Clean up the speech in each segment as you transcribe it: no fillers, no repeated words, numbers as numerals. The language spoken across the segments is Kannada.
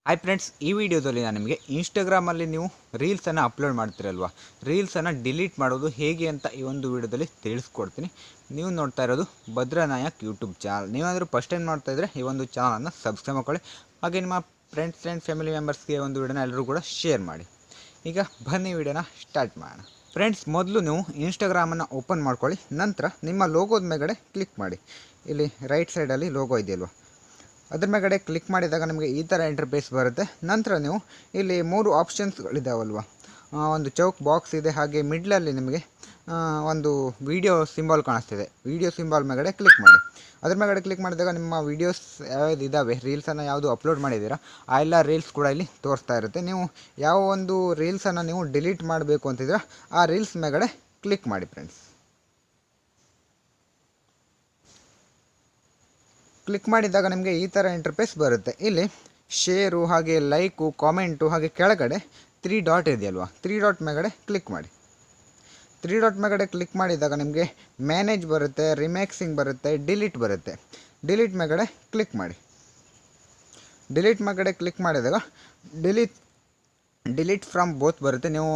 ಹಾಯ್ ಫ್ರೆಂಡ್ಸ್, ಈ ವಿಡಿಯೋದಲ್ಲಿ ನಾನು ನಿಮಗೆ ಇನ್ಸ್ಟಾಗ್ರಾಮಲ್ಲಿ ನೀವು ರೀಲ್ಸನ್ನು ಅಪ್ಲೋಡ್ ಮಾಡ್ತೀರಲ್ವ, ರೀಲ್ಸನ್ನು ಡಿಲೀಟ್ ಮಾಡೋದು ಹೇಗೆ ಅಂತ ಈ ಒಂದು ವಿಡಿಯೋದಲ್ಲಿ ತಿಳಿಸ್ಕೊಡ್ತೀನಿ. ನೀವು ನೋಡ್ತಾ ಇರೋದು ಭದ್ರನಾಯಕ್ ಯೂಟ್ಯೂಬ್ ಚಾನಲ್. ನೀವಾದರೂ ಫಸ್ಟ್ ಟೈಮ್ ನೋಡ್ತಾ ಇದ್ದರೆ ಈ ಒಂದು ಚಾನಲನ್ನು ಸಬ್ಸ್ಕ್ರೈಬ್ ಮಾಡ್ಕೊಳ್ಳಿ. ಹಾಗೆ ನಿಮ್ಮ ಫ್ರೆಂಡ್ಸ್ ಆ್ಯಂಡ್ ಫ್ಯಾಮಿಲಿ ಮೆಂಬರ್ಸ್ಗೆ ಒಂದು ವಿಡಿಯೋನ ಎಲ್ಲರೂ ಕೂಡ ಶೇರ್ ಮಾಡಿ. ಈಗ ಬನ್ನಿ ವಿಡಿಯೋನ ಸ್ಟಾರ್ಟ್ ಮಾಡೋಣ. ಫ್ರೆಂಡ್ಸ್, ಮೊದಲು ನೀವು ಇನ್ಸ್ಟಾಗ್ರಾಮನ್ನು ಓಪನ್ ಮಾಡ್ಕೊಳ್ಳಿ. ನಂತರ ನಿಮ್ಮ ಲೋಗೋದ ಮೇಗಡೆ ಕ್ಲಿಕ್ ಮಾಡಿ. ಇಲ್ಲಿ ರೈಟ್ ಸೈಡಲ್ಲಿ ಲೋಗೋ ಇದೆಯಲ್ವ, ಅದ್ರ ಮೇಗಡೆ ಕ್ಲಿಕ್ ಮಾಡಿದಾಗ ನಿಮಗೆ ಈ ಥರ ಇಂಟರ್ಫೇಸ್ ಬರುತ್ತೆ. ನಂತರ ನೀವು ಇಲ್ಲಿ 3 ಆಪ್ಷನ್ಸ್ಗಳಿದ್ದಾವಲ್ವ, ಒಂದು ಚೌಕ್ ಬಾಕ್ಸ್ ಇದೆ, ಹಾಗೆ ಮಿಡ್ಲಲ್ಲಿ ನಿಮಗೆ ಒಂದು ವಿಡಿಯೋ ಸಿಂಬಾಲ್ ಕಾಣಿಸ್ತಿದೆ. ವಿಡಿಯೋ ಸಿಂಬಾಲ್ ಮೇಗಡೆ ಕ್ಲಿಕ್ ಮಾಡಿ. ಅದ್ರ ಮೇಗಡೆ ಕ್ಲಿಕ್ ಮಾಡಿದಾಗ ನಿಮ್ಮ ವೀಡಿಯೋಸ್ ಯಾವ್ದು ಇದ್ದಾವೆ, ರೀಲ್ಸನ್ನು ಯಾವುದು ಅಪ್ಲೋಡ್ ಮಾಡಿದ್ದೀರಾ ಆ ಎಲ್ಲ ರೀಲ್ಸ್ ಕೂಡ ಇಲ್ಲಿ ತೋರಿಸ್ತಾ ಇರುತ್ತೆ. ನೀವು ಯಾವ ಒಂದು ರೀಲ್ಸನ್ನು ನೀವು ಡಿಲೀಟ್ ಮಾಡಬೇಕು ಅಂತಿದ್ದೀರಾ ಆ ರೀಲ್ಸ್ ಮೇಗಡೆ ಕ್ಲಿಕ್ ಮಾಡಿ. ಫ್ರೆಂಡ್ಸ್, ಕ್ಲಿಕ್ ಮಾಡಿದಾಗ ನಿಮಗೆ ಈ ಥರ ಇಂಟರ್ಫೇಸ್ ಬರುತ್ತೆ. ಇಲ್ಲಿ ಶೇರು, ಹಾಗೆ ಲೈಕು, ಕಾಮೆಂಟು, ಹಾಗೆ ಕೆಳಗಡೆ 3 ಡಾಟ್ ಇದೆಯಲ್ವ, 3 ಡಾಟ್ ಮೇಗಡೆ ಕ್ಲಿಕ್ ಮಾಡಿ. 3 ಡಾಟ್ ಮೇಗಡೆ ಕ್ಲಿಕ್ ಮಾಡಿದಾಗ ನಿಮಗೆ ಮ್ಯಾನೇಜ್ ಬರುತ್ತೆ, ರಿಮ್ಯಾಕ್ಸಿಂಗ್ ಬರುತ್ತೆ, ಡಿಲೀಟ್ ಬರುತ್ತೆ. ಡಿಲೀಟ್ ಮೇಗಡೆ ಕ್ಲಿಕ್ ಮಾಡಿ. ಡಿಲೀಟ್ ಮೇಗಡೆ ಕ್ಲಿಕ್ ಮಾಡಿದಾಗ ಡಿಲೀಟ್ ಫ್ರಮ್ ಬೋತ್ ಬರುತ್ತೆ. ನೀವು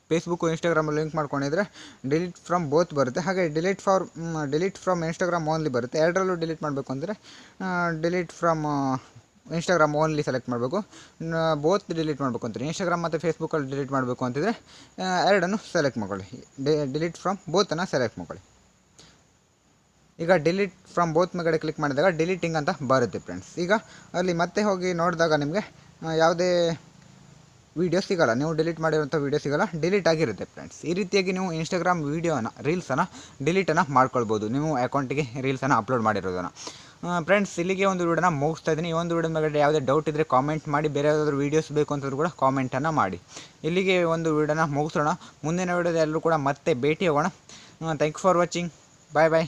ಫೇಸ್ಬುಕ್ಕು ಇನ್ಸ್ಟಾಗ್ರಾಮಲ್ಲಿ ಲಿಂಕ್ ಮಾಡ್ಕೊಂಡಿದ್ರೆ ಡಿಲೀಟ್ ಫ್ರಮ್ ಬೋತ್ ಬರುತ್ತೆ. ಹಾಗೆ ಡಿಲೀಟ್ ಫ್ರಮ್ ಇನ್ಸ್ಟಾಗ್ರಾಮ್ ಓನ್ಲಿ ಬರುತ್ತೆ. ಎರಡರಲ್ಲೂ ಡಿಲೀಟ್ ಮಾಡಬೇಕು ಅಂದರೆ delete from Instagram only select ಮಾಡಬೇಕು. ಬೋತ್ ಡಿಲೀಟ್ ಮಾಡಬೇಕು ಅಂತೀರಿ, ಇನ್ಸ್ಟಾಗ್ರಾಮ್ ಮತ್ತು ಫೇಸ್ಬುಕ್ಕಲ್ಲಿ ಡಿಲೀಟ್ ಮಾಡಬೇಕು ಅಂತಿದ್ರೆ ಎರಡನ್ನು ಸೆಲೆಕ್ಟ್ ಮಾಡ್ಕೊಳ್ಳಿ. ಡಿಲೀಟ್ ಫ್ರಮ್ ಬೋತನ್ನು ಸೆಲೆಕ್ಟ್ ಮಾಡ್ಕೊಳ್ಳಿ. ಈಗ ಡಿಲೀಟ್ ಫ್ರಮ್ ಬೋತ್ ಮೇಗಡೆ ಕ್ಲಿಕ್ ಮಾಡಿದಾಗ ಡಿಲೀಟಿಂಗ್ ಅಂತ ಬರುತ್ತೆ. ಫ್ರೆಂಡ್ಸ್, ಈಗ ಅಲ್ಲಿ ಮತ್ತೆ ಹೋಗಿ ನೋಡಿದಾಗ ನಿಮಗೆ ಯಾವುದೇ ವೀಡಿಯೋ ಸಿಗೋಲ್ಲ, ನೀವು ಡಿಲೀಟ್ ಮಾಡಿರೋಂಥ ವೀಡಿಯೋ ಸಿಗೋಲ್ಲ, ಡಿಲೀಟ್ ಆಗಿರುತ್ತೆ. ಫ್ರೆಂಡ್ಸ್, ಈ ರೀತಿಯಾಗಿ ನೀವು ಇನ್ಸ್ಟಾಗ್ರಾಮ್ ವೀಡಿಯೋನ ರೀಲ್ಸನ್ನು ಡಿಲೀಟನ್ನು ಮಾಡ್ಕೊಳ್ಬೋದು, ನೀವು ಅಕೌಂಟಿಗೆ ರೀಲ್ಸನ್ನು ಅಪ್ಲೋಡ್ ಮಾಡಿರೋದನ್ನು. ಫ್ರೆಂಡ್ಸ್, ಇಲ್ಲಿಗೆ ಒಂದು ವಿಡಿಯೋನ ಮುಗಿಸ್ತಾ ಇದ್ದೀನಿ. ಈ ಒಂದು ವಿಡಿಯೋ ಮೇಲೆ ಯಾವುದೇ ಡೌಟ್ ಇದ್ದರೆ ಕಾಮೆಂಟ್ ಮಾಡಿ, ಬೇರೆ ಯಾವುದಾದ್ರೂ ವೀಡಿಯೋಸ್ ಬೇಕು ಅಂತಂದ್ರೂ ಕೂಡ ಕಾಮೆಂಟನ್ನು ಮಾಡಿ. ಇಲ್ಲಿಗೆ ಒಂದು ವಿಡಿಯೋನ ಮುಗಿಸೋಣ. ಮುಂದಿನ ವಿಡಿಯೋದ ಎಲ್ಲರೂ ಕೂಡ ಮತ್ತೆ ಭೇಟಿ ಹೋಗೋಣ. Thank you for watching. Bye bye.